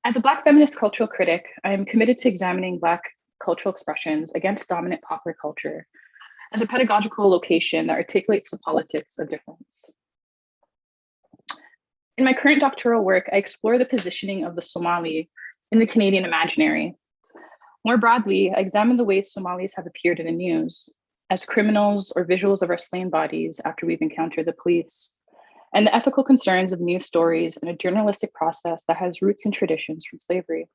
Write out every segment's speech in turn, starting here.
As a Black feminist cultural critic, I am committed to examining Black cultural expressions against dominant popular culture as a pedagogical location that articulates the politics of difference. In my current doctoral work, I explore the positioning of the Somali in the Canadian imaginary. More broadly, I examine the ways Somalis have appeared in the news as criminals or visuals of our slain bodies after we've encountered the police, and the ethical concerns of news stories and a journalistic process that has roots and traditions from slavery.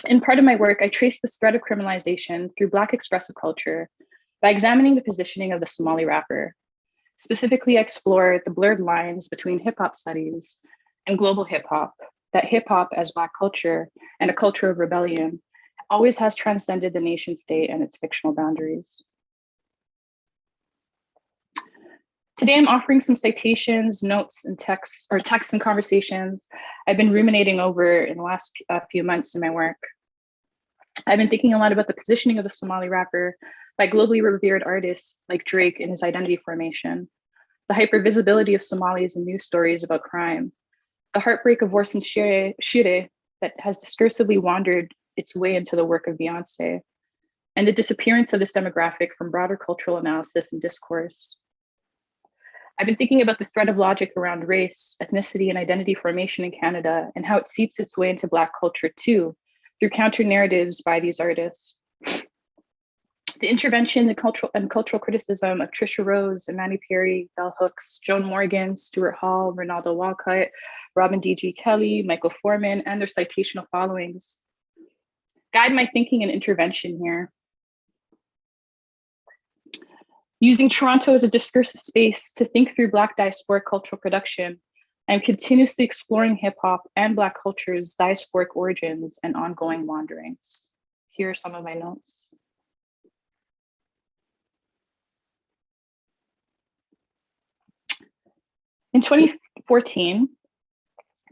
In part of my work, I trace the spread of criminalization through Black expressive culture by examining the positioning of the Somali rapper. Specifically, I explore the blurred lines between hip hop studies and global hip hop, that hip hop as Black culture and a culture of rebellion always has transcended the nation state and its fictional boundaries. Today, I'm offering some citations, notes, and texts and conversations I've been ruminating over in the last few months in my work. I've been thinking a lot about the positioning of the Somali rapper by globally revered artists like Drake in his identity formation, the hypervisibility of Somalis in news stories about crime, the heartbreak of Warsan Shire that has discursively wandered its way into the work of Beyonce, and the disappearance of this demographic from broader cultural analysis and discourse. I've been thinking about the thread of logic around race, ethnicity, and identity formation in Canada and how it seeps its way into Black culture too, through counter narratives by these artists. The intervention and cultural criticism of Trisha Rose, Imani Perry, Bell Hooks, Joan Morgan, Stuart Hall, Ronaldo Walcott, Robin D.G. Kelly, Michael Foreman, and their citational followings guide my thinking and intervention here. Using Toronto as a discursive space to think through Black diasporic cultural production, I'm continuously exploring hip hop and Black culture's diasporic origins and ongoing wanderings. Here are some of my notes. In 2013,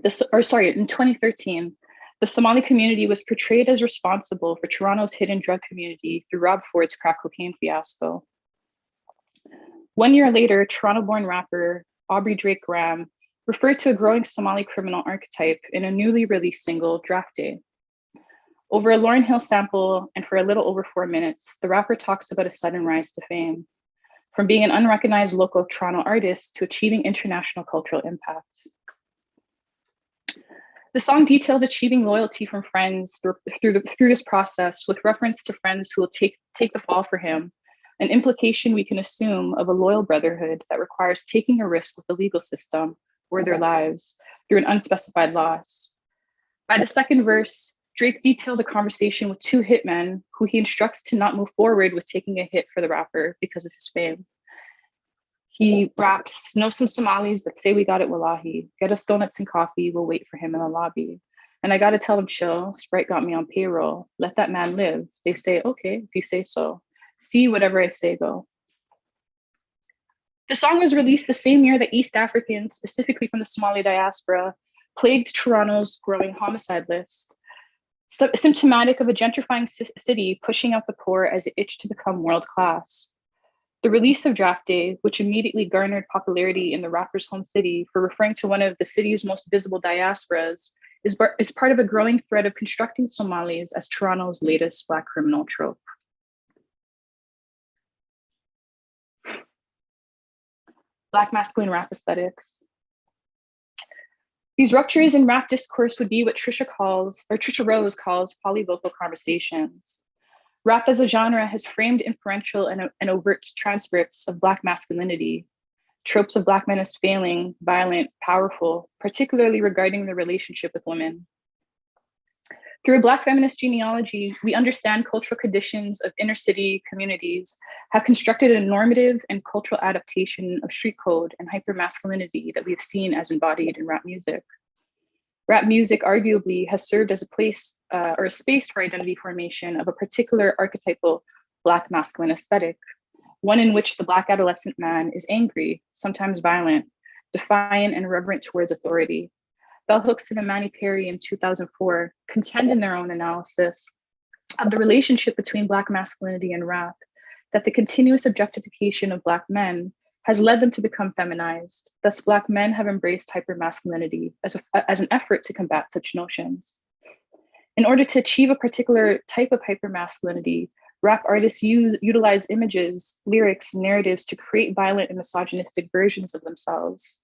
the Somali community was portrayed as responsible for Toronto's hidden drug community through Rob Ford's crack cocaine fiasco. 1 year later, Toronto-born rapper Aubrey Drake Graham referred to a growing Somali criminal archetype in a newly released single, Draft Day. Over a Lauryn Hill sample and for a little over 4 minutes, the rapper talks about a sudden rise to fame, from being an unrecognized local Toronto artist to achieving international cultural impact. The song details achieving loyalty from friends through this process, with reference to friends who will take the fall for him, an implication we can assume of a loyal brotherhood that requires taking a risk with the legal system or their lives through an unspecified loss. By the second verse, Drake details a conversation with two hitmen who he instructs to not move forward with taking a hit for the rapper because of his fame. He raps, know some Somalis that say we got it, wallahi. Get us donuts and coffee, we'll wait for him in the lobby. And I gotta tell him chill, Sprite got me on payroll. Let that man live. They say, okay, if you say so. See whatever I say go. The song was released the same year that East Africans, specifically from the Somali diaspora, plagued Toronto's growing homicide list, symptomatic of a gentrifying city pushing out the poor as it itched to become world class. The release of Draft Day, which immediately garnered popularity in the rapper's home city for referring to one of the city's most visible diasporas, is part of a growing thread of constructing Somalis as Toronto's latest Black criminal trope. Black masculine rap aesthetics. These ruptures in rap discourse would be what Trisha Rose calls polyvocal conversations. Rap as a genre has framed inferential and overt transcripts of Black masculinity, tropes of Black men as failing, violent, powerful, particularly regarding their relationship with women. Through a Black feminist genealogy, we understand cultural conditions of inner city communities have constructed a normative and cultural adaptation of street code and hypermasculinity that we have seen as embodied in rap music. Rap music arguably has served as a place or a space for identity formation of a particular archetypal Black masculine aesthetic, one in which the Black adolescent man is angry, sometimes violent, defiant and reverent towards authority. Bell Hooks and Imani Perry in 2004 contend in their own analysis of the relationship between Black masculinity and rap that the continuous objectification of Black men has led them to become feminized. Thus, Black men have embraced hypermasculinity as an effort to combat such notions. In order to achieve a particular type of hypermasculinity, rap artists utilize images, lyrics, narratives to create violent and misogynistic versions of themselves.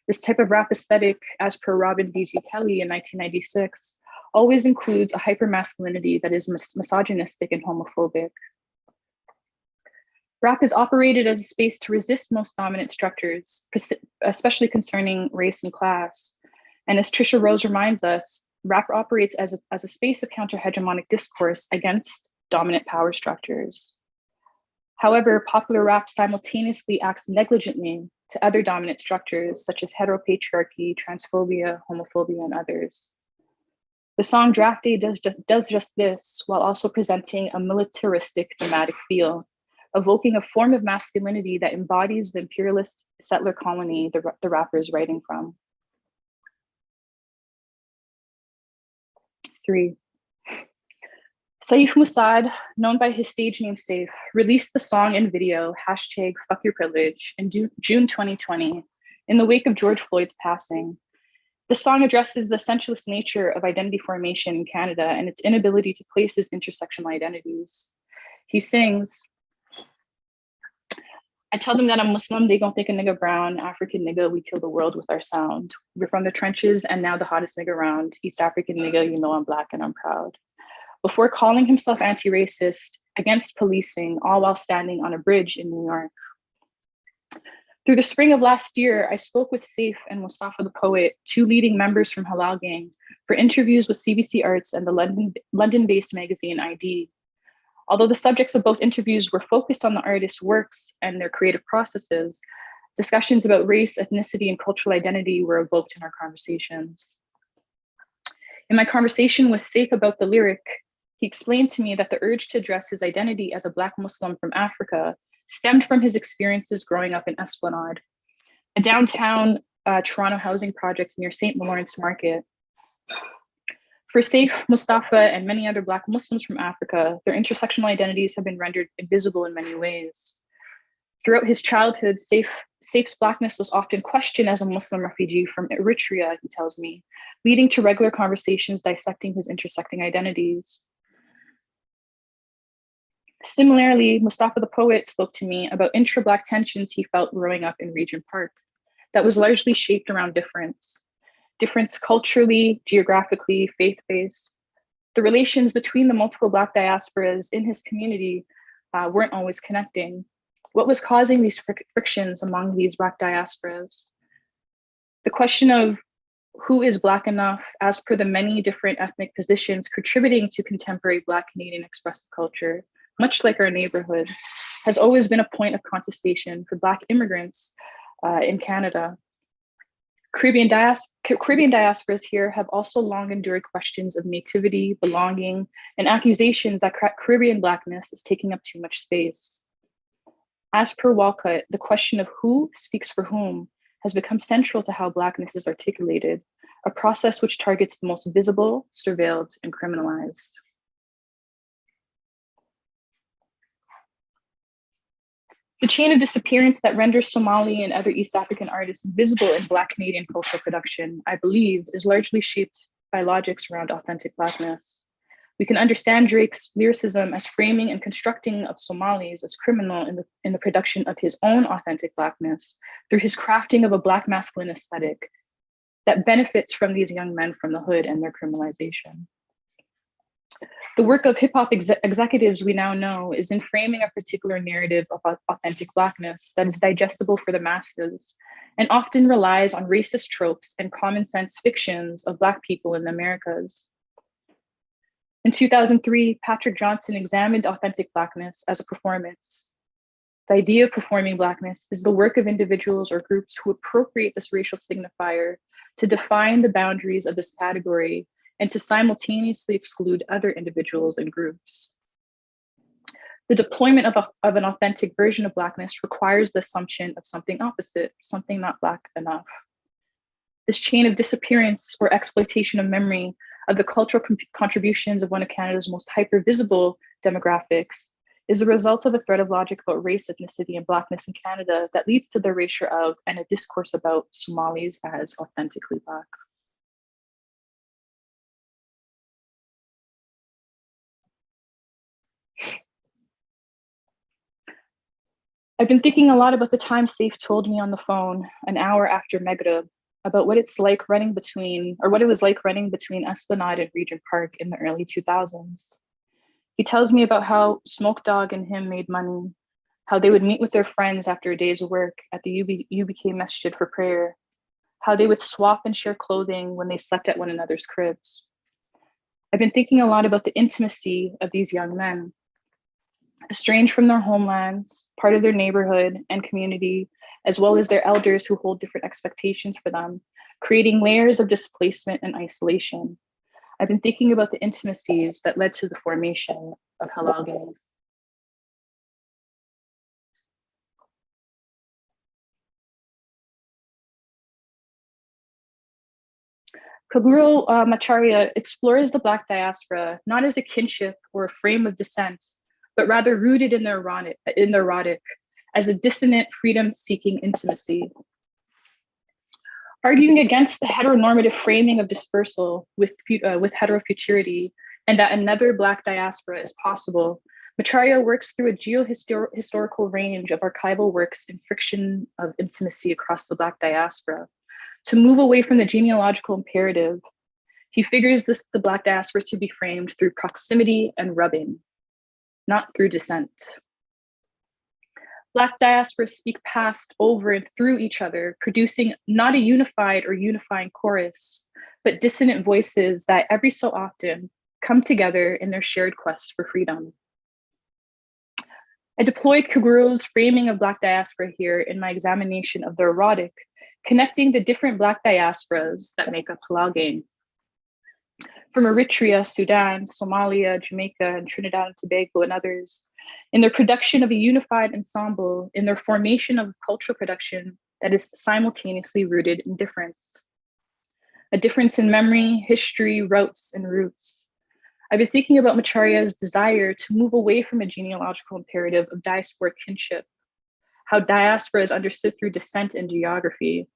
This type of rap aesthetic, as per Robin D.G. Kelly in 1996, always includes a hypermasculinity that is misogynistic and homophobic. Rap is operated as a space to resist most dominant structures, especially concerning race and class. And as Trisha Rose reminds us, rap operates as a space of counter-hegemonic discourse against dominant power structures. However, popular rap simultaneously acts negligently to other dominant structures such as heteropatriarchy, transphobia, homophobia, and others. The song Draft Day does just this, while also presenting a militaristic thematic feel, evoking a form of masculinity that embodies the imperialist settler colony the rapper is writing from. 3. Saif Musad, known by his stage name Saif, released the song and video #FuckYourPrivilege in June 2020 in the wake of George Floyd's passing. The song addresses the essentialist nature of identity formation in Canada and its inability to place his intersectional identities. He sings, I tell them that I'm Muslim, they gon' think a nigga brown, African nigga, we kill the world with our sound. We're from the trenches and now the hottest nigga around. East African nigga, you know I'm Black and I'm proud. Before calling himself anti-racist, against policing, all while standing on a bridge in New York. Through the spring of last year, I spoke with Saif and Mustafa the Poet, 2 leading members from Halal Gang, for interviews with CBC Arts and the London-based magazine ID. Although the subjects of both interviews were focused on the artists' works and their creative processes, discussions about race, ethnicity, and cultural identity were evoked in our conversations. In my conversation with Saif about the lyric, he explained to me that the urge to address his identity as a Black Muslim from Africa stemmed from his experiences growing up in Esplanade, a downtown Toronto housing project near St. Lawrence Market. For Saif, Mustafa, and many other Black Muslims from Africa, their intersectional identities have been rendered invisible in many ways. Throughout his childhood, Saif's Blackness was often questioned as a Muslim refugee from Eritrea, he tells me, leading to regular conversations dissecting his intersecting identities. Similarly, Mustafa the Poet spoke to me about intra-Black tensions he felt growing up in Regent Park that was largely shaped around difference culturally, geographically, faith-based. The relations between the multiple Black diasporas in his community weren't always connecting. What was causing these frictions among these Black diasporas? The question of who is Black enough as per the many different ethnic positions contributing to contemporary Black Canadian expressive culture, much like our neighborhoods, has always been a point of contestation for Black immigrants in Canada. Caribbean diasporas here have also long endured questions of nativity, belonging, and accusations that Caribbean Blackness is taking up too much space. As per Walcott, the question of who speaks for whom has become central to how Blackness is articulated, a process which targets the most visible, surveilled, and criminalized. The chain of disappearance that renders Somali and other East African artists invisible in Black Canadian cultural production, I believe, is largely shaped by logics around authentic Blackness. We can understand Drake's lyricism as framing and constructing of Somalis as criminal in the production of his own authentic Blackness through his crafting of a Black masculine aesthetic that benefits from these young men from the hood and their criminalization. The work of hip hop executives we now know is in framing a particular narrative of authentic Blackness that is digestible for the masses and often relies on racist tropes and common sense fictions of Black people in the Americas. In 2003, Patrick Johnson examined authentic Blackness as a performance. The idea of performing Blackness is the work of individuals or groups who appropriate this racial signifier to define the boundaries of this category and to simultaneously exclude other individuals and groups. The deployment of an authentic version of Blackness requires the assumption of something opposite, something not Black enough. This chain of disappearance or exploitation of memory of the cultural contributions of one of Canada's most hyper-visible demographics is a result of a thread of logic about race, ethnicity, and Blackness in Canada that leads to the erasure of and a discourse about Somalis as authentically Black. I've been thinking a lot about the time Saif told me on the phone an hour after Maghrib about what it's like running between, or what it was like running between Esplanade and Regent Park in the early 2000s. He tells me about how Smoke Dog and him made money, how they would meet with their friends after a day's work at the UBK Masjid for prayer, how they would swap and share clothing when they slept at one another's cribs. I've been thinking a lot about the intimacy of these young men, estranged from their homelands, part of their neighborhood and community, as well as their elders who hold different expectations for them, creating layers of displacement and isolation. I've been thinking about the intimacies that led to the formation of halal gangs. Kaguro Macharia explores the Black diaspora not as a kinship or a frame of descent, but rather rooted in the erotic as a dissonant, freedom-seeking intimacy. Arguing against the heteronormative framing of dispersal with heterofuturity and that another Black diaspora is possible, Macharia works through a geohistorical range of archival works in friction of intimacy across the Black diaspora. To move away from the genealogical imperative, he figures the Black diaspora to be framed through proximity and rubbing, not through descent. Black diasporas speak past, over, and through each other, producing not a unified or unifying chorus, but dissonant voices that every so often come together in their shared quest for freedom. I deployed Kaguro's framing of Black diaspora here in my examination of the erotic, connecting the different Black diasporas that make up Halal Gang. From Eritrea, Sudan, Somalia, Jamaica, and Trinidad and Tobago, and others, in their production of a unified ensemble, in their formation of cultural production that is simultaneously rooted in difference. A difference in memory, history, routes, and roots. I've been thinking about Macharia's desire to move away from a genealogical imperative of diasporic kinship, how diaspora is understood through descent and geography.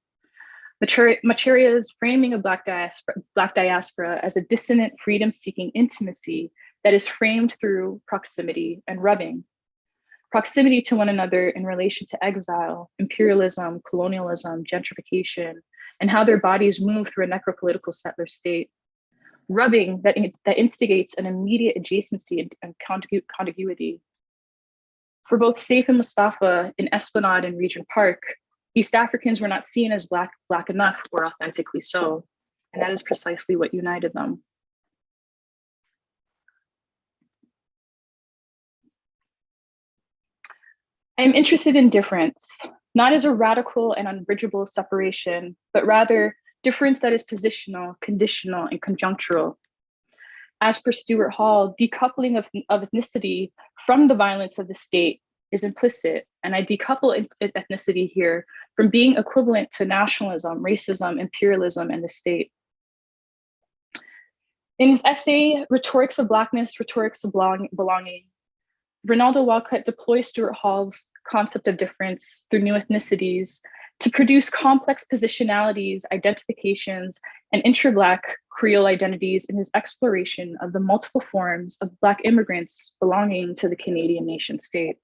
Macharia's framing of Black diaspora as a dissonant, freedom-seeking intimacy that is framed through proximity and rubbing. Proximity to one another in relation to exile, imperialism, colonialism, gentrification, and how their bodies move through a necropolitical settler state. Rubbing that instigates an immediate adjacency and contiguity. For both Saif and Mustafa in Esplanade and Regent Park, East Africans were not seen as Black enough or authentically so, and that is precisely what united them. I am interested in difference, not as a radical and unbridgeable separation, but rather difference that is positional, conditional, and conjunctural. As per Stuart Hall, decoupling of ethnicity from the violence of the state is implicit, and I decouple ethnicity here from being equivalent to nationalism, racism, imperialism, and the state. In his essay, Rhetorics of Blackness, Rhetorics of Belonging, Ronaldo Walcott deploys Stuart Hall's concept of difference through new ethnicities to produce complex positionalities, identifications, and intra-Black Creole identities in his exploration of the multiple forms of Black immigrants belonging to the Canadian nation state.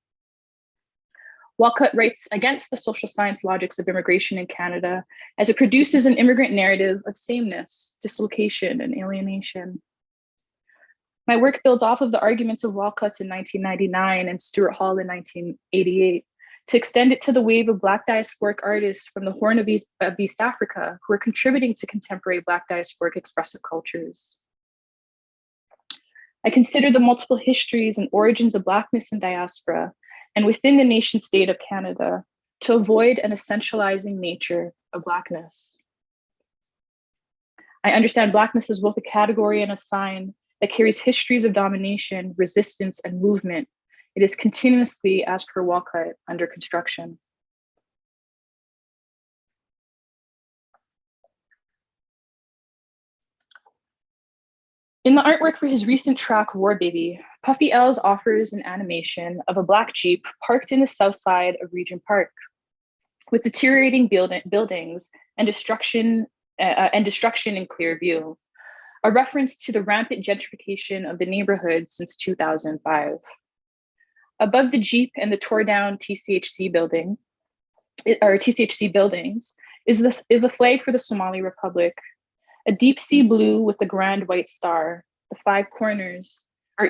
Walcott writes against the social science logics of immigration in Canada as it produces an immigrant narrative of sameness, dislocation, and alienation. My work builds off of the arguments of Walcott in 1999 and Stuart Hall in 1988 to extend it to the wave of Black diasporic artists from the Horn of East Africa who are contributing to contemporary Black diasporic expressive cultures. I consider the multiple histories and origins of Blackness in diaspora and within the nation state of Canada to avoid an essentializing nature of Blackness. I understand Blackness as both a category and a sign that carries histories of domination, resistance, and movement. It is continuously, as per Walcott, under construction. In the artwork for his recent track, War Baby, Puffy L's offers an animation of a black Jeep parked in the south side of Regent Park, with deteriorating buildings and destruction in clear view, a reference to the rampant gentrification of the neighborhood since 2005. Above the Jeep and the tore down TCHC buildings is a flag for the Somali Republic, a deep sea blue with a grand white star,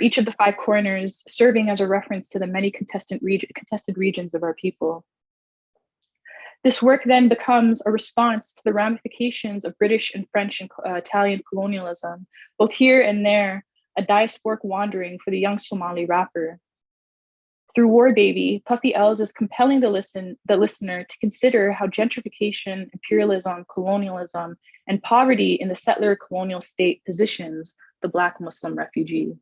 each of the five corners serving as a reference to the many contested regions of our people. This work then becomes a response to the ramifications of British and French and Italian colonialism, both here and there, a diasporic wandering for the young Somali rapper. Through War Baby, Puffy L's is compelling the listener to consider how gentrification, imperialism, colonialism, and poverty in the settler colonial state positions the Black Muslim refugee.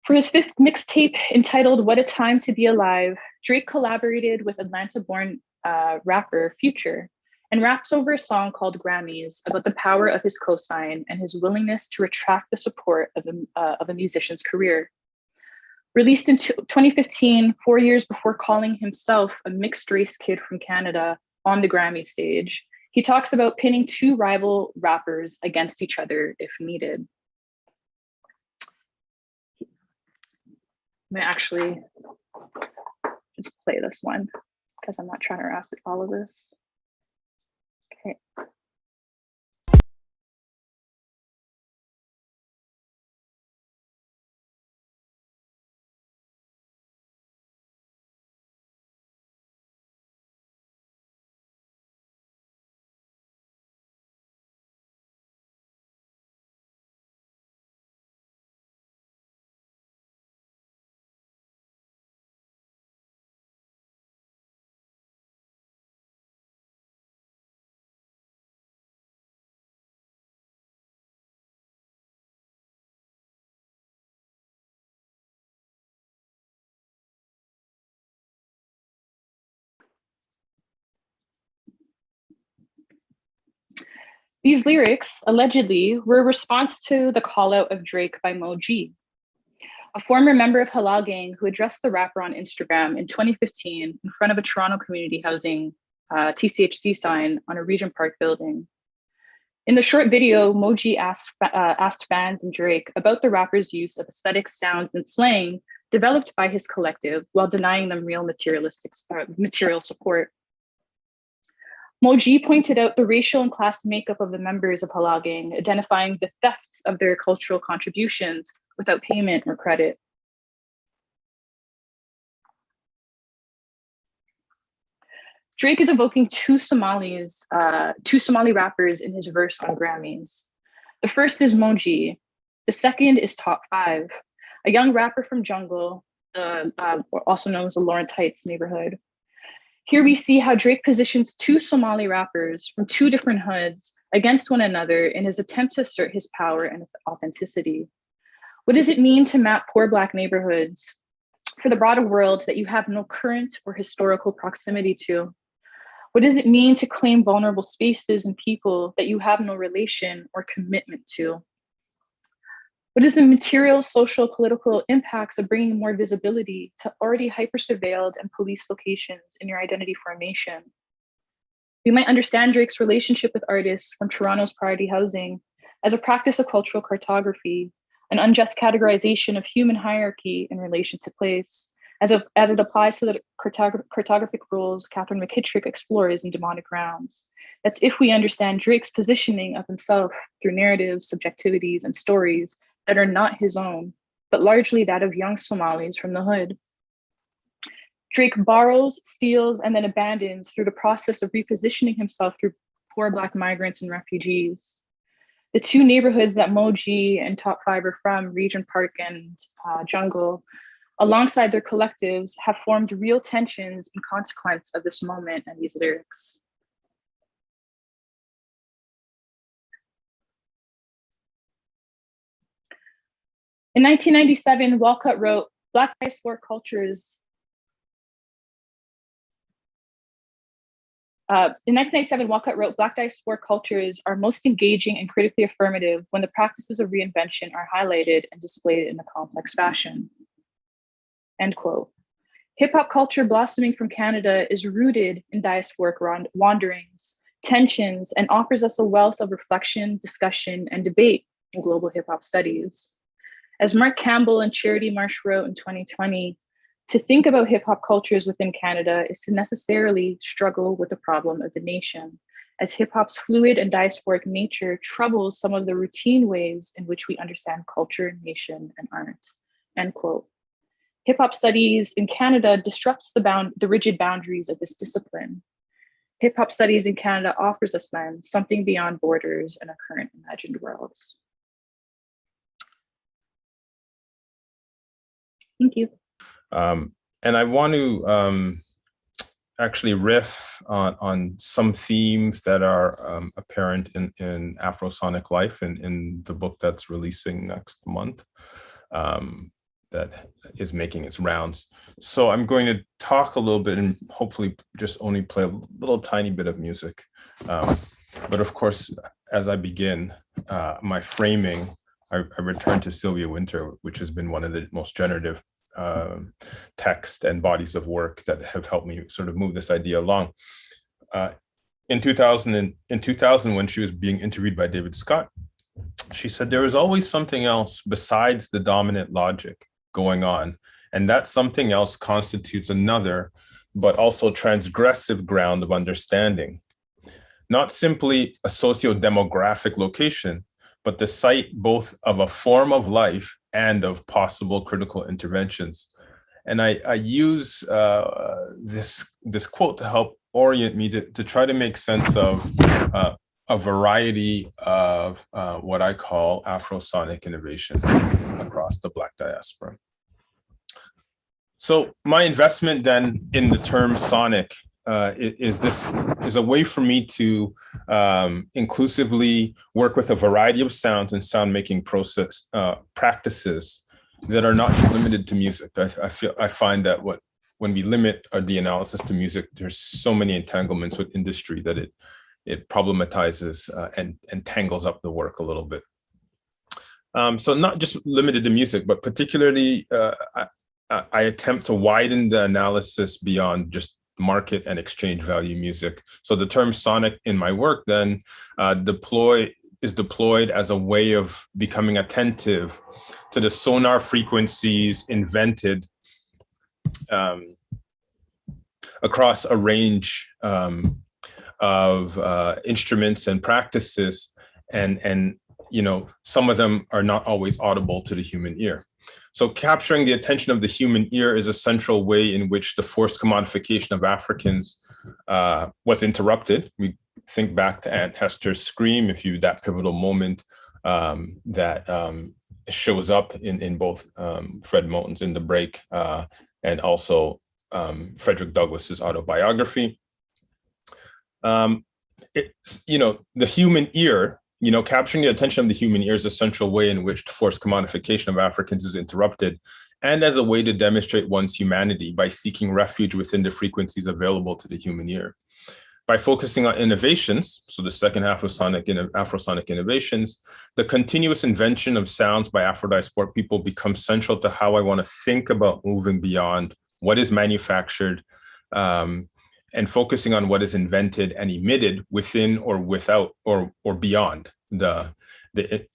For his fifth mixtape entitled What a Time to Be Alive, Drake collaborated with Atlanta-born rapper Future and raps over a song called Grammys about the power of his cosign and his willingness to retract the support of a musician's career. Released in 2015, 4 years before calling himself a mixed race kid from Canada on the Grammy stage, he talks about pinning two rival rappers against each other if needed. I'm gonna actually just play this one because I'm not trying to rap all of this. Okay. These lyrics, allegedly, were a response to the call out of Drake by Mo G, a former member of Halal Gang who addressed the rapper on Instagram in 2015 in front of a Toronto community housing TCHC sign on a Regent Park building. In the short video, Mo G asked fans and Drake about the rapper's use of aesthetic sounds and slang developed by his collective while denying them real material support. Mo G pointed out the racial and class makeup of the members of Halal Gang, identifying the theft of their cultural contributions without payment or credit. Drake is evoking two Somali rappers in his verse on Grammys. The first is Mo G. The second is Top 5, a young rapper from Jungle, also known as the Lawrence Heights neighborhood. Here we see how Drake positions two Somali rappers from two different hoods against one another in his attempt to assert his power and authenticity. What does it mean to map poor Black neighborhoods for the broader world that you have no current or historical proximity to? What does it mean to claim vulnerable spaces and people that you have no relation or commitment to? What is the material, social, political impacts of bringing more visibility to already hyper-surveilled and policed locations in your identity formation? We might understand Drake's relationship with artists from Toronto's priority housing as a practice of cultural cartography, an unjust categorization of human hierarchy in relation to place, as it applies to the cartographic rules Catherine McKittrick explores in Demonic Grounds. That's if we understand Drake's positioning of himself through narratives, subjectivities, and stories that are not his own, but largely that of young Somalis from the hood. Drake borrows, steals, and then abandons through the process of repositioning himself through poor Black migrants and refugees. The two neighborhoods that Mo G and Top 5 are from, Regent Park and Jungle, alongside their collectives, have formed real tensions in consequence of this moment and these lyrics. In 1997, Walcott wrote, Black diasporic cultures In 1997, Walcott wrote, Black diasporic cultures are most engaging and critically affirmative when the practices of reinvention are highlighted and displayed in a complex fashion. End quote. Hip hop culture blossoming from Canada is rooted in diasporic wanderings, tensions, and offers us a wealth of reflection, discussion, and debate in global hip hop studies. As Mark Campbell and Charity Marsh wrote in 2020, to think about hip hop cultures within Canada is to necessarily struggle with the problem of the nation, as hip hop's fluid and diasporic nature troubles some of the routine ways in which we understand culture, nation, and art. End quote. Hip hop studies in Canada disrupts the rigid boundaries of this discipline. Hip hop studies in Canada offers us then something beyond borders and our current imagined worlds. Thank you. And I want to actually riff on some themes that are apparent in Afrosonic Life in the book that's releasing next month, that is making its rounds. So I'm going to talk a little bit and hopefully just only play a little tiny bit of music. But of course, as I begin my framing, I return to Sylvia Wynter, which has been one of the most generative text and bodies of work that have helped me sort of move this idea along. In 2000, when she was being interviewed by David Scott, she said there is always something else besides the dominant logic going on, and that something else constitutes another, but also transgressive ground of understanding. Not simply a socio-demographic location, but the site both of a form of life and of possible critical interventions. And I use this quote to help orient me to try to make sense of a variety of what I call Afrosonic innovation across the Black diaspora. So my investment then in the term sonic is a way for me to inclusively work with a variety of sounds and sound making process practices that are not limited to music. I find that when we limit the analysis to music, there's so many entanglements with industry that it problematizes and tangles up the work a little bit. So not just limited to music, but particularly I attempt to widen the analysis beyond just market and exchange value music. So the term sonic in my work then is deployed as a way of becoming attentive to the sonar frequencies invented across a range of instruments and practices, and you know, some of them are not always audible to the human ear. So capturing the attention of the human ear is a central way in which the forced commodification of Africans was interrupted. We think back to Aunt Hester's scream, that pivotal moment that shows up in both Fred Moten's In the Break and also Frederick Douglass's autobiography. It's, you know, the human ear, you know, capturing the attention of the human ear is a central way in which the forced commodification of Africans is interrupted, and as a way to demonstrate one's humanity by seeking refuge within the frequencies available to the human ear. By focusing on innovations, so the second half of Afrosonic innovations, the continuous invention of sounds by Afro-diasporic people becomes central to how I want to think about moving beyond what is manufactured and focusing on what is invented and emitted within or without or beyond the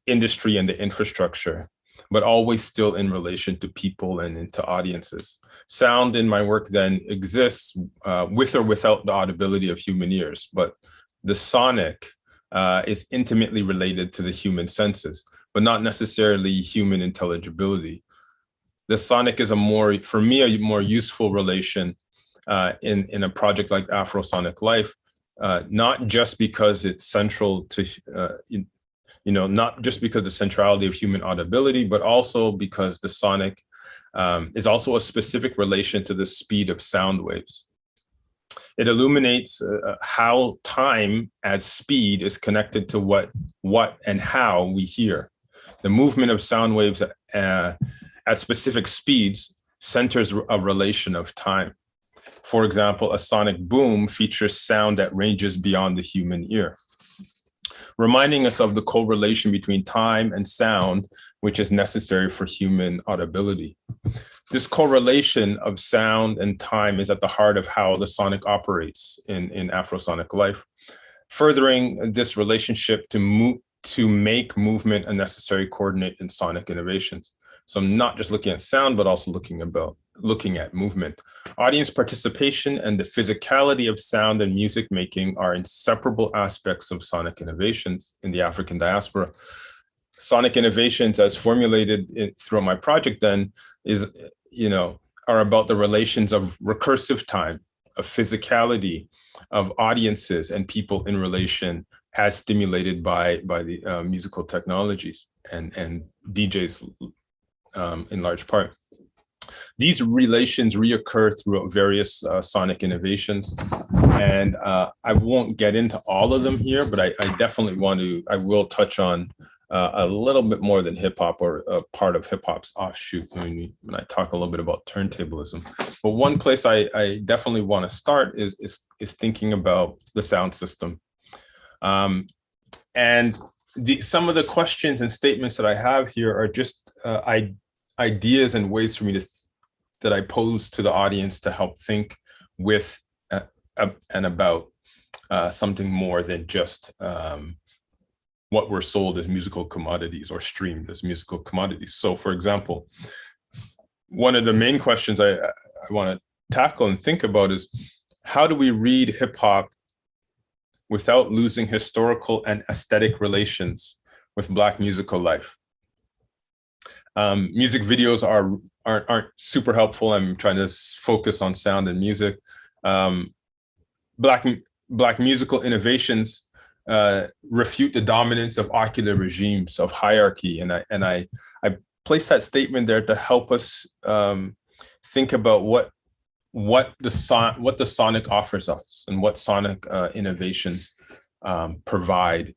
industry and the infrastructure, but always still in relation to people and into audiences. Sound in my work then exists with or without the audibility of human ears, but the sonic is intimately related to the human senses, but not necessarily human intelligibility. The sonic is for me, a more useful relation in a project like Afrosonic Life, not just because it's central to, not just because the centrality of human audibility, but also because the sonic is also a specific relation to the speed of sound waves. It illuminates how time as speed is connected to what and how we hear. The movement of sound waves at specific speeds centers a relation of time. For example, a sonic boom features sound that ranges beyond the human ear, reminding us of the correlation between time and sound, which is necessary for human audibility. This correlation of sound and time is at the heart of how the sonic operates in Afrosonic life, furthering this relationship to make movement a necessary coordinate in sonic innovations. So I'm not just looking at sound, but also looking at movement. Audience participation and the physicality of sound and music making are inseparable aspects of sonic innovations in the African diaspora. Sonic innovations, as formulated through my project, then are about the relations of recursive time, of physicality, of audiences and people in relation as stimulated by the musical technologies and DJs in large part. These relations reoccur throughout various sonic innovations, and I won't get into all of them here, but I definitely I will touch on a little bit more than hip hop, or a part of hip hop's offshoot when I talk a little bit about turntablism. But one place I definitely want to start is thinking about the sound system. And some of the questions and statements that I have here are just ideas and ways for me that I pose to the audience to help think with and about something more than just what we're sold as musical commodities or streamed as musical commodities. So, for example, one of the main questions I want to tackle and think about is, how do we read hip hop without losing historical and aesthetic relations with Black musical life? Music videos aren't super helpful. I'm trying to focus on sound and music. Black musical innovations refute the dominance of ocular regimes of hierarchy, and I place that statement there to help us think about what the sonic offers us and what sonic innovations provide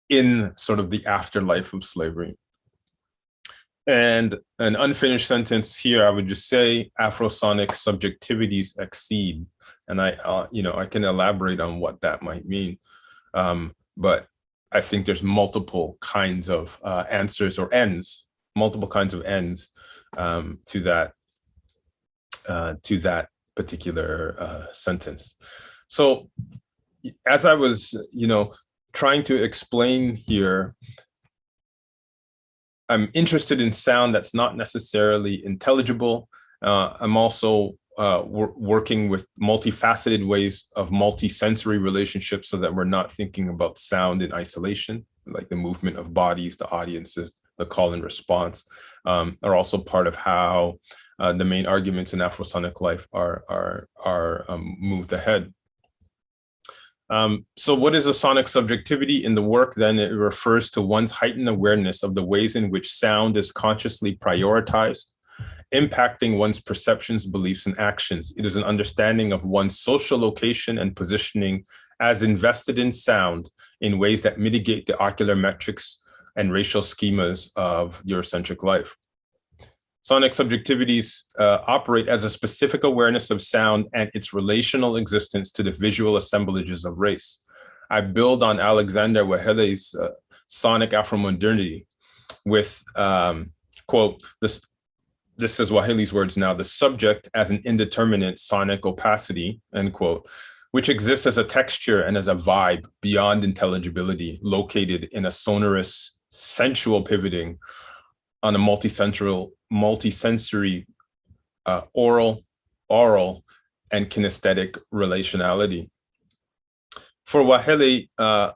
in sort of the afterlife of slavery. And an unfinished sentence here, I would just say Afrosonic subjectivities exceed. And I can elaborate on what that might mean. But I think there's multiple kinds of answers or ends, multiple kinds of ends to that particular sentence. So as I was, trying to explain here, I'm interested in sound that's not necessarily intelligible. I'm also working with multifaceted ways of multi-sensory relationships so that we're not thinking about sound in isolation, like the movement of bodies, the audiences, the call and response, are also part of how the main arguments in Afrosonic life are moved ahead. So what is a sonic subjectivity? In the work, then, it refers to one's heightened awareness of the ways in which sound is consciously prioritized, impacting one's perceptions, beliefs, and actions. It is an understanding of one's social location and positioning as invested in sound in ways that mitigate the ocular metrics and racial schemas of Eurocentric life. Sonic subjectivities operate as a specific awareness of sound and its relational existence to the visual assemblages of race. I build on Alexander Wahele's sonic Afro-modernity with, quote, this is Wahele's words now, the subject as an indeterminate sonic opacity, end quote, which exists as a texture and as a vibe beyond intelligibility, located in a sonorous, sensual pivoting on a multisensory oral, and kinesthetic relationality. For Wahele, a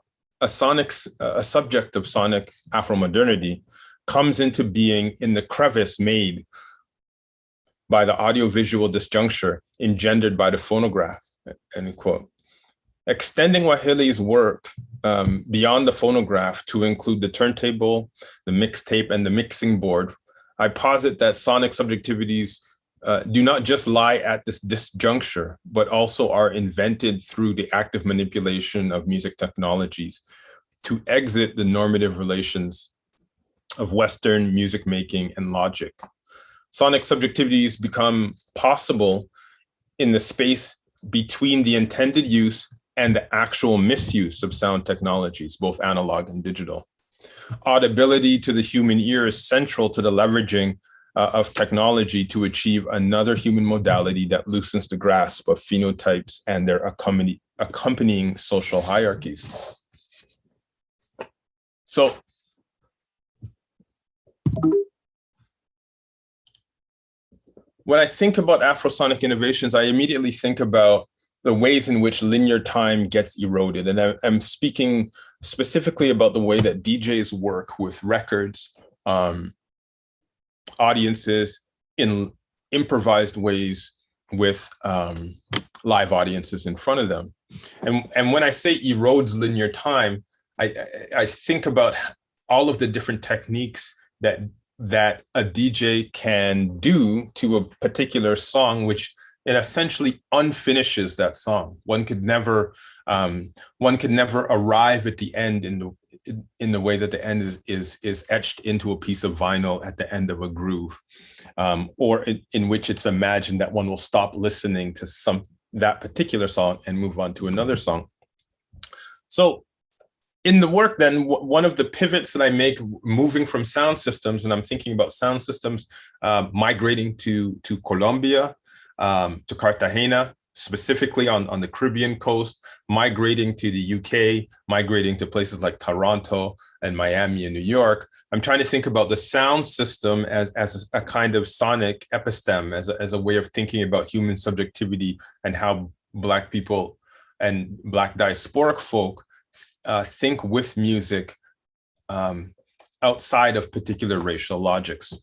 subject of sonic Afro-modernity comes into being in the crevice made by the audiovisual disjuncture engendered by the phonograph, end quote. Extending Wahele's work beyond the phonograph to include the turntable, the mixtape, and the mixing board, I posit that sonic subjectivities do not just lie at this disjuncture, but also are invented through the active manipulation of music technologies to exit the normative relations of Western music making and logic. Sonic subjectivities become possible in the space between the intended use and the actual misuse of sound technologies, both analog and digital. Audibility to the human ear is central to the leveraging of technology to achieve another human modality that loosens the grasp of phenotypes and their accompanying social hierarchies. So, when I think about Afrosonic innovations, I immediately think about the ways in which linear time gets eroded. And I'm speaking specifically about the way that DJs work with records, audiences in improvised ways with live audiences in front of them. And when I say erodes linear time, I think about all of the different techniques that a DJ can do to a particular song, which it essentially unfinishes that song. One could never arrive at the end in the way that the end is etched into a piece of vinyl at the end of a groove, or in which it's imagined that one will stop listening to that particular song and move on to another song. So in the work, then, one of the pivots that I make moving from sound systems, and I'm thinking about sound systems migrating to Colombia, to Cartagena, specifically on the Caribbean coast, migrating to the UK, migrating to places like Toronto and Miami and New York. I'm trying to think about the sound system as a kind of sonic episteme, as a way of thinking about human subjectivity and how Black people and Black diasporic folk think with music outside of particular racial logics.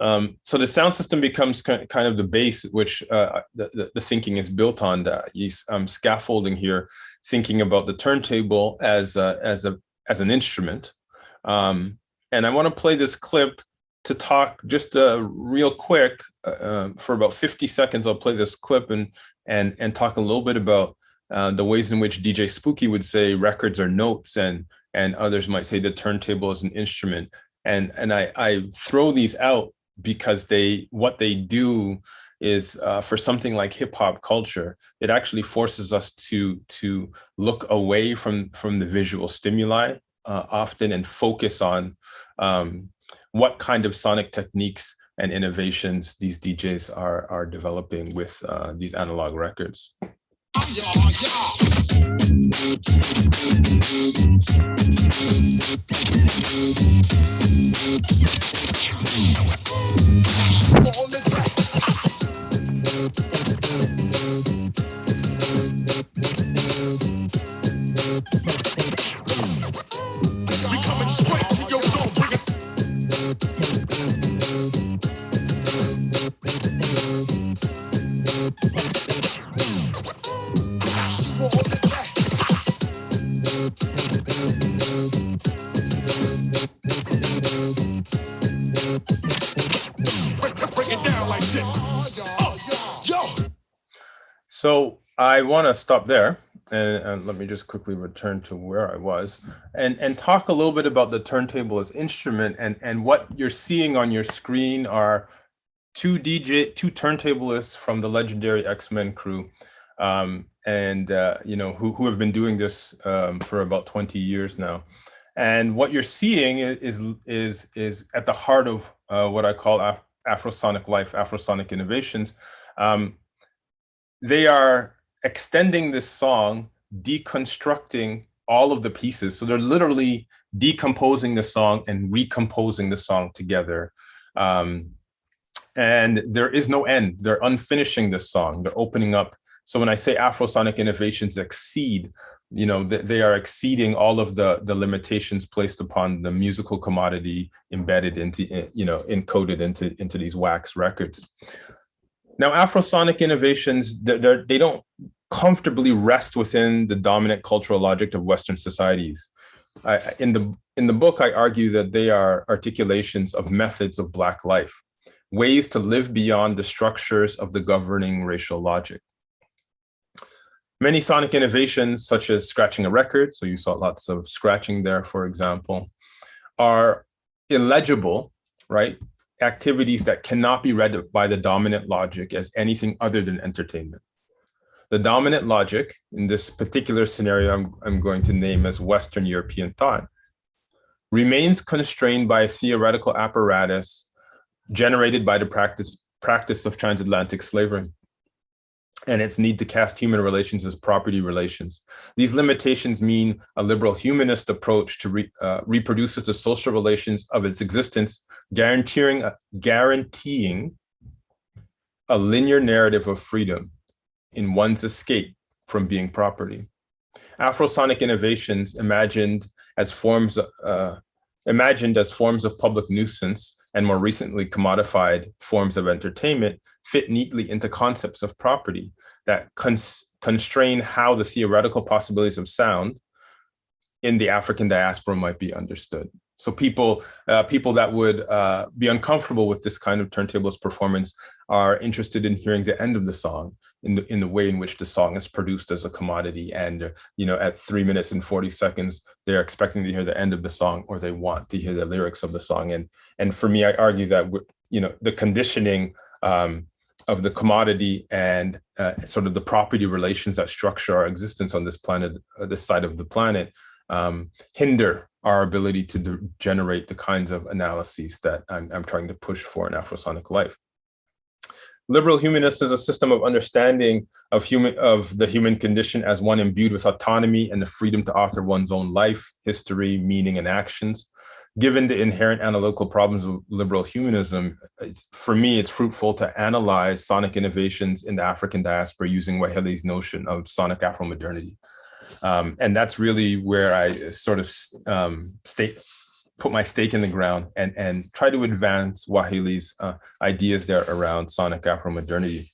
So the sound system becomes kind of the base at which the thinking is built on. I'm scaffolding here, thinking about the turntable as an instrument. And I want to play this clip to talk just real quick for about 50 seconds. I'll play this clip and talk a little bit about the ways in which DJ Spooky would say records are notes, and others might say the turntable is an instrument. And I throw these out because what they do is for something like hip hop culture, it actually forces us to look away from the visual stimuli often and focus on what kind of sonic techniques and innovations these DJs are developing with these analog records. So I want to stop there and let me just quickly return to where I was and talk a little bit about the turntable as instrument, and what you're seeing on your screen are two turntablists from the legendary X-Men crew, who have been doing this for about 20 years now. And what you're seeing is at the heart of what I call Afrosonic life, Afrosonic innovations. They are extending this song, deconstructing all of the pieces. So they're literally decomposing the song and recomposing the song together. And there is no end. They're unfinishing this song. They're opening up. So when I say Afrosonic innovations exceed, they are exceeding all of the limitations placed upon the musical commodity embedded into, encoded into these wax records. Now, Afrosonic innovations, they don't comfortably rest within the dominant cultural logic of Western societies. In the book, I argue that they are articulations of methods of Black life, ways to live beyond the structures of the governing racial logic. Many sonic innovations, such as scratching a record, so you saw lots of scratching there, for example, are illegible, right? activities that cannot be read by the dominant logic as anything other than entertainment. The dominant logic in this particular scenario I'm going to name as Western European thought remains constrained by a theoretical apparatus generated by the practice of transatlantic slavery and its need to cast human relations as property relations. These limitations mean a liberal humanist approach to reproduces the social relations of its existence, guaranteeing a linear narrative of freedom in one's escape from being property. Afrosonic innovations imagined as forms of public nuisance and more recently commodified forms of entertainment fit neatly into concepts of property that constrain how the theoretical possibilities of sound in the African diaspora might be understood. So people that would be uncomfortable with this kind of turntables performance are interested in hearing the end of the song in the way in which the song is produced as a commodity. And at 3 minutes and 40 seconds, they're expecting to hear the end of the song, or they want to hear the lyrics of the song. And for me, I argue that the conditioning of the commodity and sort of the property relations that structure our existence on this planet, this side of the planet, hinder our ability to generate the kinds of analyses that I'm trying to push for in Afrosonic life. Liberal humanist is a system of understanding of the human condition as one imbued with autonomy and the freedom to author one's own life, history, meaning, and actions. Given the inherent analytical problems of liberal humanism, for me, it's fruitful to analyze sonic innovations in the African diaspora using Wahili's notion of sonic Afro-modernity. And that's really where I sort of put my stake in the ground and try to advance Wahili's ideas there around sonic Afro-modernity.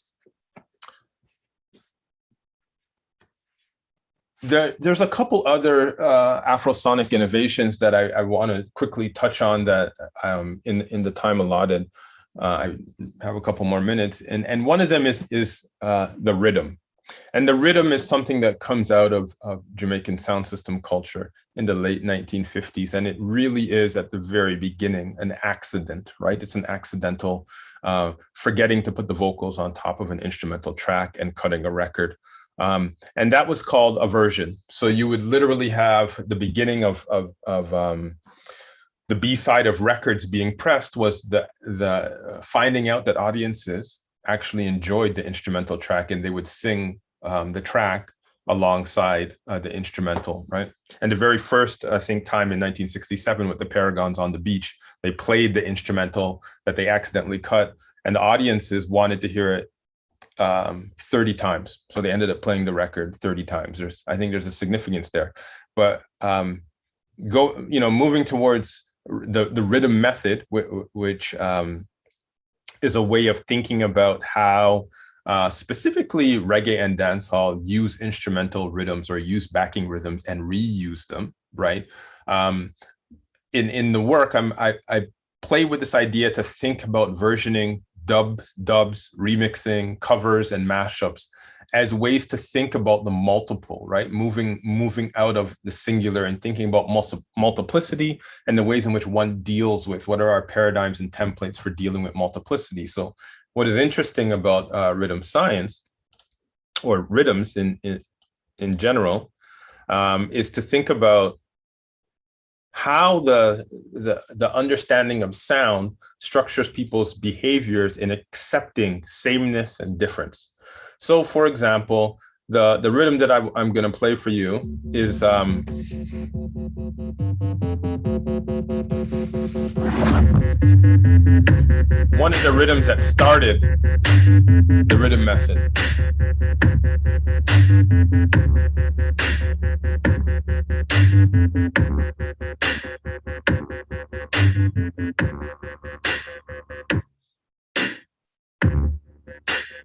There's a couple other Afrosonic innovations that I want to quickly touch on that in the time allotted. I have a couple more minutes, and one of them is the Riddim. And the Riddim is something that comes out of Jamaican sound system culture in the late 1950s. And it really is at the very beginning an accident, right? It's an accidental forgetting to put the vocals on top of an instrumental track and cutting a record. And that was called a version. So you would literally have the beginning of the B-side of records being pressed was the finding out that audiences actually enjoyed the instrumental track and they would sing the track alongside the instrumental, right? And the very first, I think, time in 1967 with the Paragons on the Beach, they played the instrumental that they accidentally cut, and the audiences wanted to hear it 30 times. So they ended up playing the record 30 times. I think there's a significance there. But moving towards the Riddim method, which is a way of thinking about how specifically reggae and dancehall use instrumental rhythms or use backing rhythms and reuse them, right? In the work, I play with this idea to think about versioning, dubs, remixing, covers, and mashups as ways to think about the multiple, right? Moving out of the singular and thinking about multiplicity and the ways in which one deals with what are our paradigms and templates for dealing with multiplicity. So what is interesting about rhythm science, or rhythms in general, is to think about how the understanding of sound structures people's behaviors in accepting sameness and difference. So, for example, the rhythm that I'm going to play for you is one of the rhythms that started the Riddim method.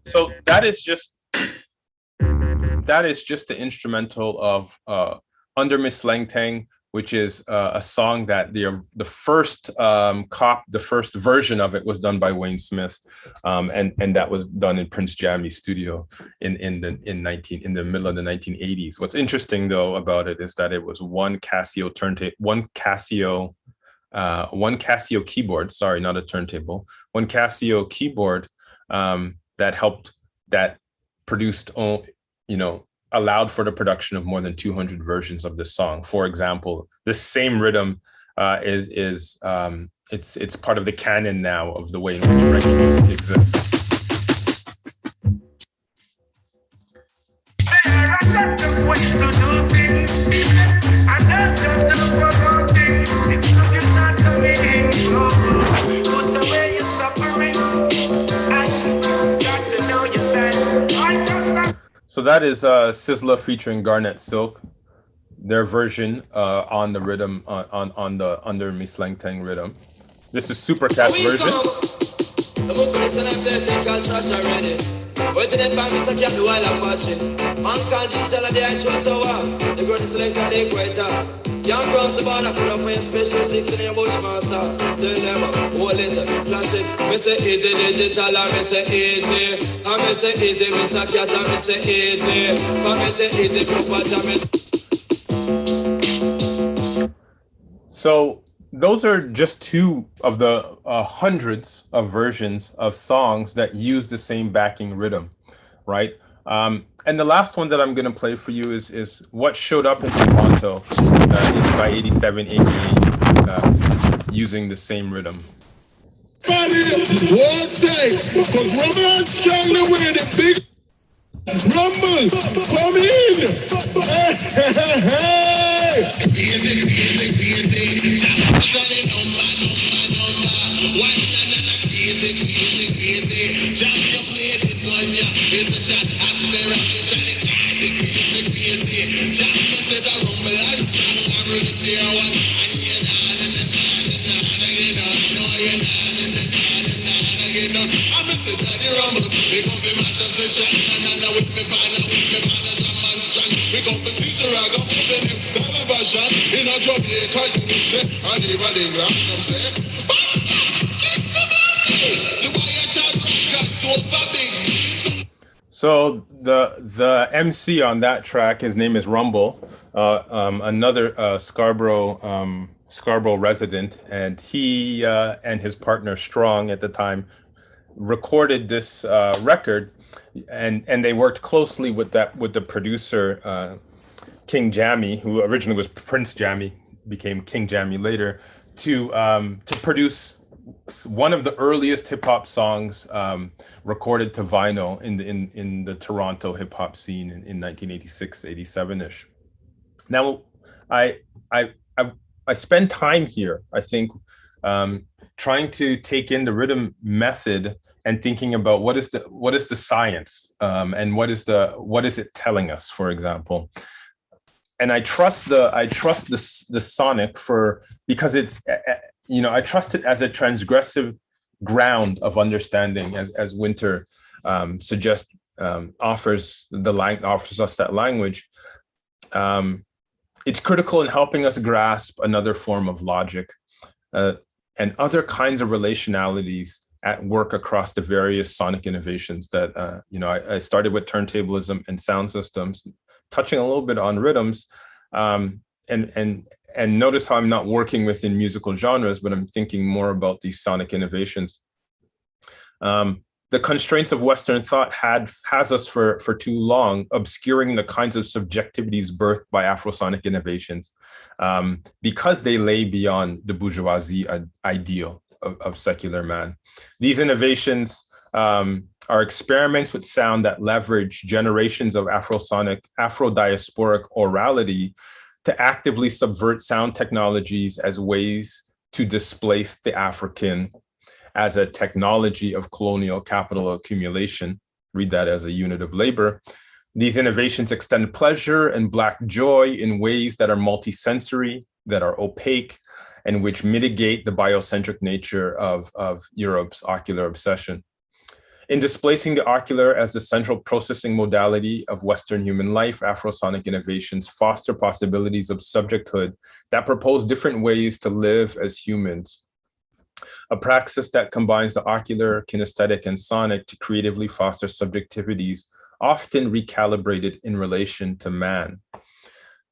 So that is just the instrumental of Under Miss Langtang, which is a song that the first version of it was done by Wayne Smith, and that was done in Prince Jammy's studio in the middle of the 1980s. What's interesting though about it is that it was one Casio one Casio keyboard, sorry, not a turntable, one Casio keyboard that produced, allowed for the production of more than 200 versions of this song. For example, this same rhythm it's part of the canon now of the way in which reggae music exists. So that is Sizzla featuring Garnet Silk, their version on the rhythm on the under Miss Langtang rhythm. This is Supercast version. Waiting by Mr. Cat while I'm watching. Uncle Diesel and the actual tower. The girl select at the equator. Young cross the border, put up for your special 16 Bushmaster. Tell them, hold it, flash it. Me say easy digital, and me say easy. And me say easy, Mr. Cat, and me say easy. For me say easy, to watch and me. So those are just two of the hundreds of versions of songs that use the same backing rhythm, right? And the last one that I'm going to play for you is what showed up in Toronto by 87, 88, using the same rhythm. Rumble, come in! Hey, hey, hey! Easy, easy, easy. Number. Easy, easy, easy. Jump your plate, this on ya. It's a shot, as the rock is on it. Easy, easy, easy. Jump your says a rumble, and song, I really see one. And you're not, I'm a sit at the rumble. They come to my sensation. With me banner, as a man strong. We got the teacher, I got the next style of version. In a Jamaica, you can say, and even in rap, I'm saying, Basta! Kiss me, baby! The way I chat, got so big. So the MC on that track, his name is Rumble, another Scarborough resident, and he and his partner Strong at the time recorded this record. And they worked closely with the producer King Jammy, who originally was Prince Jammy, became King Jammy later, to produce one of the earliest hip hop songs recorded to vinyl in the Toronto hip hop scene in 1986, 87ish. Now, I spend time here, I think, trying to take in the rhythm method and thinking about what is the science and what is it telling us, for example. And I trust the sonic because it's I trust it as a transgressive ground of understanding, as Winter suggests, offers us that language. It's critical in helping us grasp another form of logic and other kinds of relationalities at work across the various sonic innovations that, I started with turntablism and sound systems, touching a little bit on rhythms, and notice how I'm not working within musical genres, but I'm thinking more about these sonic innovations. The constraints of Western thought has us for too long obscuring the kinds of subjectivities birthed by Afrosonic innovations because they lay beyond the bourgeoisie ideal of secular man. These innovations are experiments with sound that leverage generations of Afro-diasporic orality to actively subvert sound technologies as ways to displace the African as a technology of colonial capital accumulation. Read that as a unit of labor. These innovations extend pleasure and Black joy in ways that are multisensory, that are opaque, and which mitigate the biocentric nature of Europe's ocular obsession. In displacing the ocular as the central processing modality of Western human life, Afrosonic innovations foster possibilities of subjecthood that propose different ways to live as humans. A praxis that combines the ocular, kinesthetic, and sonic to creatively foster subjectivities, often recalibrated in relation to man.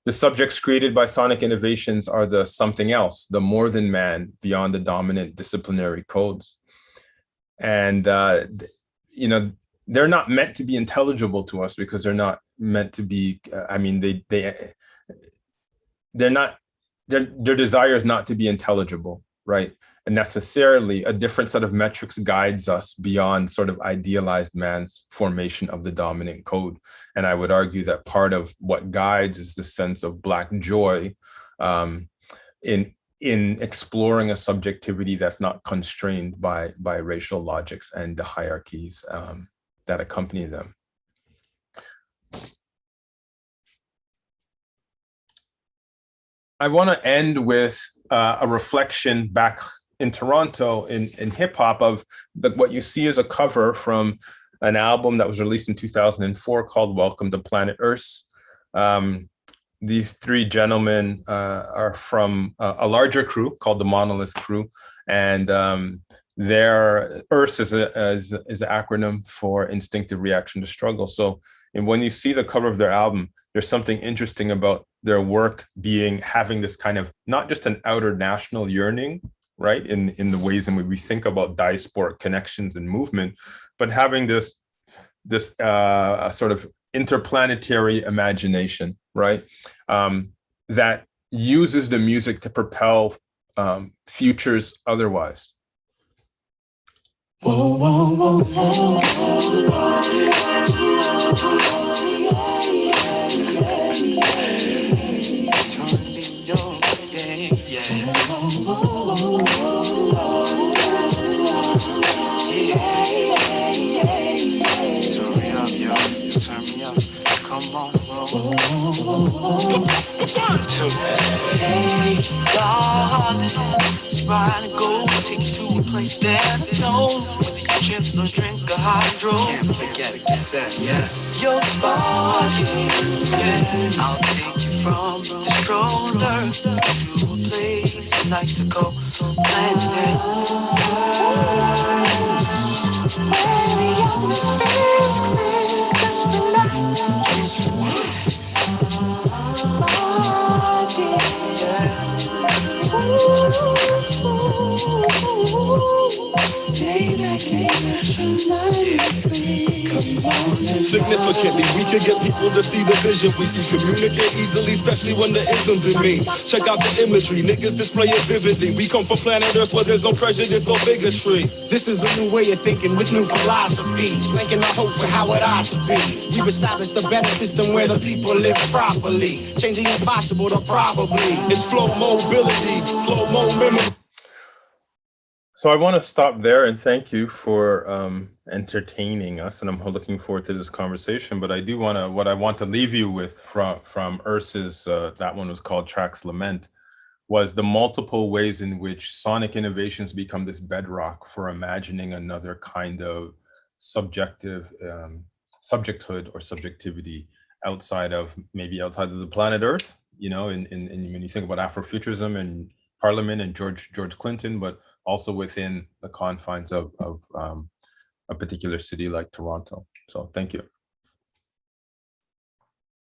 The subjects created by sonic innovations are the something else, the more than man beyond the dominant disciplinary codes. And, you know, they're not meant to be intelligible to us because they're not meant to be, I mean, their desire is not to be intelligible, right? And necessarily a different set of metrics guides us beyond sort of idealized man's formation of the dominant code. And I would argue that part of what guides is the sense of Black joy in exploring a subjectivity that's not constrained by racial logics and the hierarchies that accompany them. I want to end with a reflection back in Toronto in hip hop of what you see as a cover from an album that was released in 2004 called Welcome to Planet Earth. These three gentlemen are from a larger crew called the Monolith Crew, and their Earth is an acronym for instinctive reaction to struggle. So, and when you see the cover of their album, there's something interesting about their work having this kind of not just an outer national yearning, right, in the ways in which we think about diasporic connections and movement, but having this sort of interplanetary imagination, right, that uses the music to propel futures otherwise. Whoa, whoa, whoa, whoa. Come on, hey, darling, it's fine to go. Take you to a place that they know. Whether you chips or drink a hydro. Can't forget it, yes. Your body, yeah. I'll take you from the stroller to a place nice to go. Planet. Baby, atmosphere's clear. Cause the night is significantly, we can get people to see the vision we see. Communicate easily, especially when the isms in me. Check out the imagery, niggas display it vividly. We come from planet Earth where there's no prejudice or bigotry. This is a new way of thinking with new philosophies, linking our hope with how it ought to be. We've established a better system where the people live properly. Changing impossible to probably. It's flow mobility, flow memory. So I want to stop there and thank you for entertaining us, and I'm looking forward to this conversation. But I do want to, what I want to leave you with from Ursa's, that one was called Track's Lament, was the multiple ways in which sonic innovations become this bedrock for imagining another kind of subjective subjecthood or subjectivity outside of the planet Earth. You know, in when you think about Afrofuturism and Parliament and George Clinton, but also within the confines of a particular city like Toronto. So thank you.